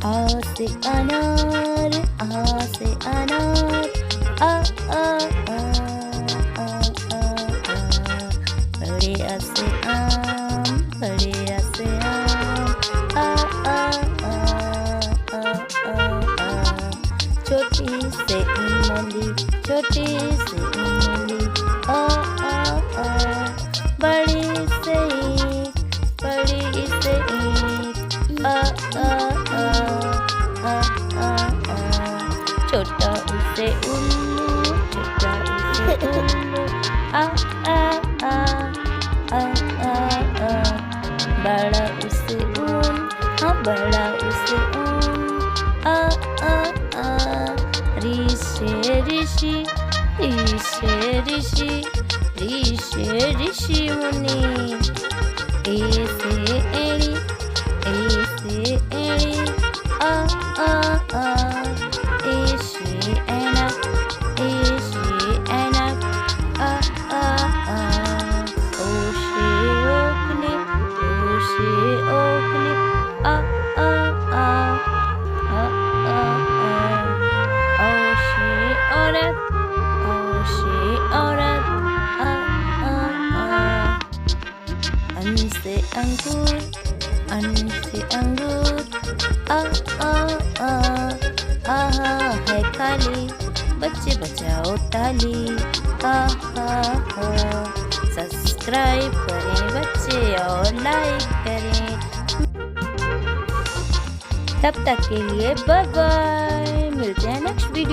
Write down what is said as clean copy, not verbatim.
आ से अनार, आ से अनार, आ आ आ आ आ आ। बड़े आ से आम, बड़े आ से आम, आ आ आ आ आ आ। छोटी से इमली, छोटी से इमली, आ आ आ। बड़ी से ईंट, बड़ी से ईंट, आ आ आ आ आ आ। छोटा उसे उल्लू, छोटा उसे उल्लू, आ आ आ आ आ आ। बड़ा उसे ऊन, हाँ बड़ा उसे ऊन, आ आ आ। ऋषि ऋषि, ऋषि ऋषि, ऋषि ऋषि मुनि। ए से एड़ी, ए से एड़ी, आ आ आ। ए से ऐनक, ए से ऐनक, आ आ आ। ओ से ओखली, ओ से ओखली, आ आ आ आ आ आ। औ से औरत, औ से औरत, आ आ आ। अन से अंगूर, अन से अंगूर, आ आ आ। आहा है खाली, बच्चे बजाओ ताली, हा हा हा। सब्सक्राइब करें बच्चे और लाइक करें। तब तक के लिए बाय बाय, मिलते हैं नेक्स्ट वीडियो।